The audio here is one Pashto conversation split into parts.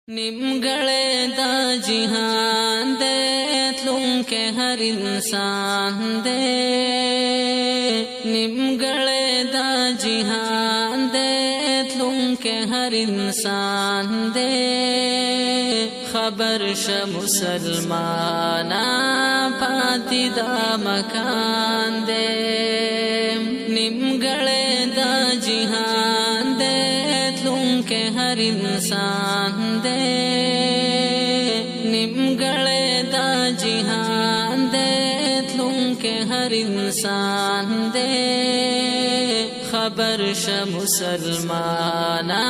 نیمګړی دا جهان دی تلونکی هر انسان دی نیمګړی دا جهان دی تلونکی هر انسان دی خبر شه مسلمانا پاتې دا مکان دی نیمګړی دا جهان دی تلونکی هر انسان دی نیمګړی دا جهان دی تلونکی هر انسان دی خبر شه مسلمانا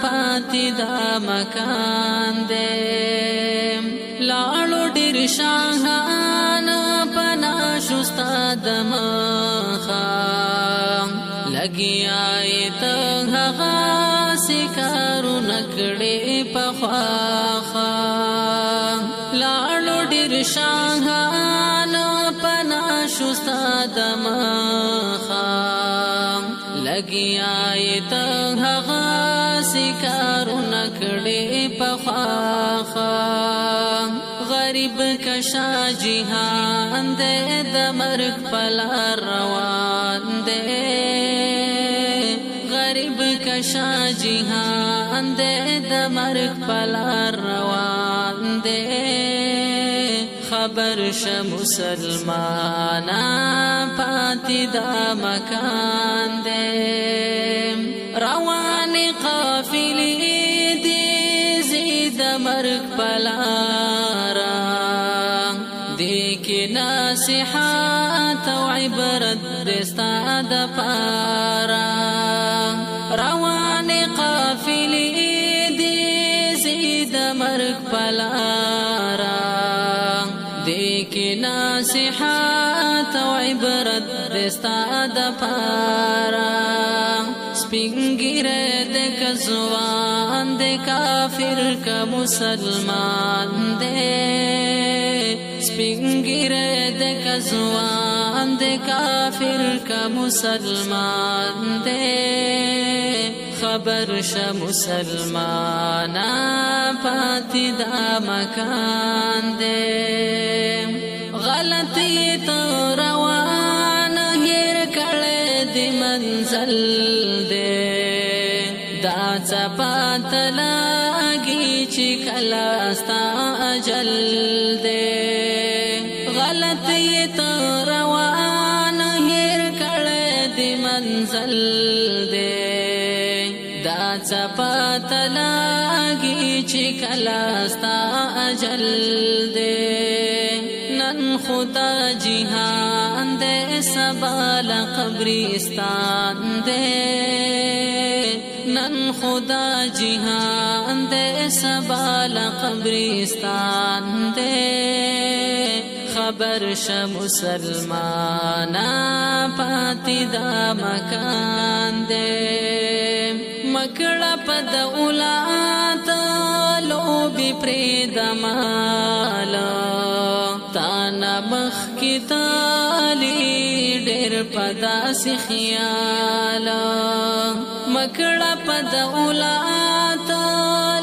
پاتې دا مکان دی لاړو ډېر شاهان پنا شو ستا د مخام لګیا یې ته هغسې کارونه کړې پخوا لاړو ډېر شاهان پنا شو ستا د مخام لګیا یې ته هغسې کارونه کړې پخوا غریب کشا جهان دی د مرګ په لار روان دی غریب کشا جهان دی د مرګ په لار روان دی خبر شه مسلمانا پاتې دا مکان دی روانې قافلې دي ځي د مرګ په لاره دې کې نصیحت او عبرت دی ستا دپاره روانې قافلې دي ځي د مرګ په لاره دې کې نصیحت او عبرت دی ستا دپاره سپین ږیری دی که ځوان دی کافر که مسلمان دی سپین ږیری دی که ځوان دی کافر که مسلمان دی خبر شه مسلمانا پاتې دا مکان دی غلطی ته روان هیر کړی دی منزل دی دا څپاته لاګي چې کله ستا اجل دی غلطی ته روان هیر کړی دی منزل دی دا څپاته لاګي چې کله ستا اجل دی نن خدا جهان دی سبا لقبرستان دی نن خدا جهان دی سبا لقبرستان دی خبر شه مسلمانا پاتې دا مکان دی مکړه په د اولاد لوبې پرېږده ماله تانه مخکې تالي ډېر په داسې خیاله مکړه په د اولاد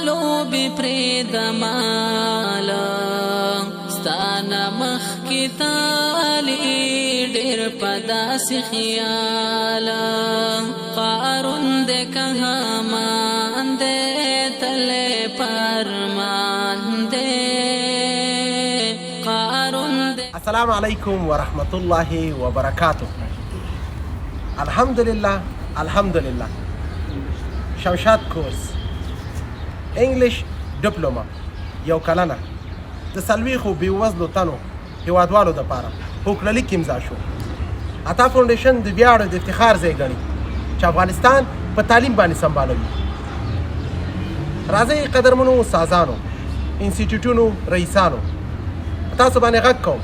لوبې پرېږده ماله ستانه مخکې تالي ډېر په داسې خیاله قارون دی که حامان دی تللی پرمان دی قارون دی. السلام علیکم ورحمت الله وبرکاته. الحمدلله الحمدلله. شمشاد کورس انګلیش ډپلوما یو کلنه د څلوېښتو بېوزلو تنو هېوادوالو دپاره هوکړلیک امضا شو. عطا فاونډیشن د ویاړ او د افتخار ځای ګڼي چې افغانستان په تعلیم باندې سمبالوي. راځئ قدرمنو استادانو انسټیټیوټونو رئیسانو تاسو باندې غږ کوم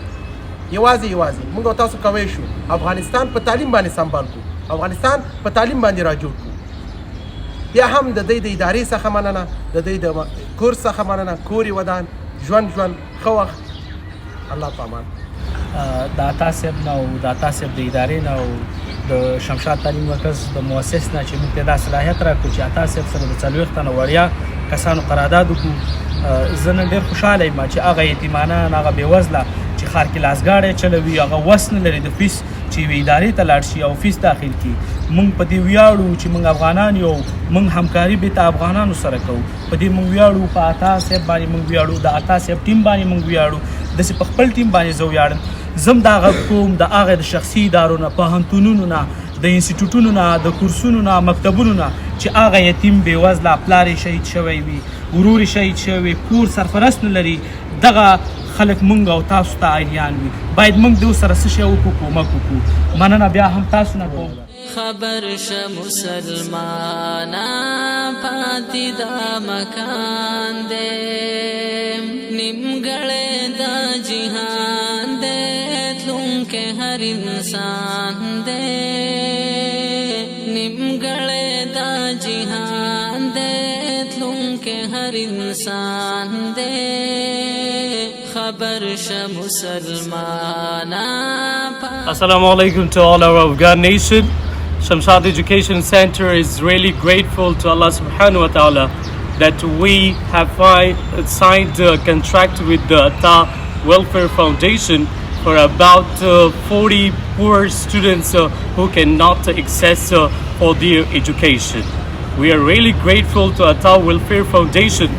یوازې موږ او تاسو کوی شو افغانستان په تعلیم باندې سمبال کړو افغانستان په تعلیم باندې راجوړ کړو. بیا هم د دوی د ادارې څخه مننه د دوی د کورس څخه مننه کوري ودان ژوند ښه وخت الله په امان. د عطا صاحب نه او د عطا صاحب د ادارې نه او د شمشاد تعلیم مرکز د مؤسس نه چې موږ ته دا صلاحیت راکړو چې عطا صاحب سره د 40 تنه وړیا کسانو قرارداد وکړو. زه نن ډېر خوشحاله یم چې هغه یتیمانان، هغه بېوزله چې ښار کې لاسګاډی چلوي، هغه وس نه لري د فیس چې یوې ادارې ته لاړ شي او فیس داخل کړي. موږ په دې ویاړو چې موږ افغانان یو، موږ همکاري بېرته افغانانو سره کوو. په دې موږ ویاړو، په عطا صاحب باندې موږ ویاړو، د عطا صاحب ټیم باندې موږ ویاړو. داسې په خپل ټیم باندې زه ویاړم. زم دا غږ کوم د هغه د شخصي ادارو نه، پوهنتونونو نه، د انسټیټوټونو نه، د کورسونو نه، مکتبونو نه چې هغه یتیم بېوزله پلار یې شهید شوی وي، ورور یې شهید شوی وي، کور سرپرست نه لري، دغه خلک موږ او تاسو ته عاریان وي. باید موږ دو سره څه شی وکړو، کومک وکړو. مننه بیا هم تاسو نه کوم. خبر شه مسلمانا پاتی دا مکان دے، نیمګړی دا جهان دے، تلونکې هر انسان دے، نیمګړی دا جهان دے، تلونکې هر انسان دے، خبر شه مسلمانا. Assalamu alaikum to all our Afghan nation. Shamshad Education Center is really grateful to Allah subhanahu wa ta'ala that we have signed a contract with the Atta Welfare Foundation for about 40 poor students who cannot access for their education. We are really grateful to Atta Welfare Foundation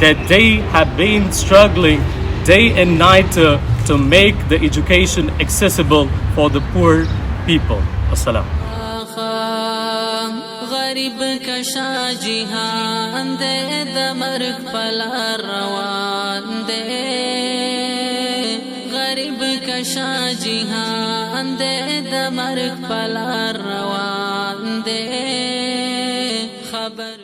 that they have been struggling day and night to make the education accessible for the poor people. Assalam. غریب کشا جهان دے، د مرګ په لار روان دے، غریب کشا جهان دے، د مرګ په لار روان دے، خبر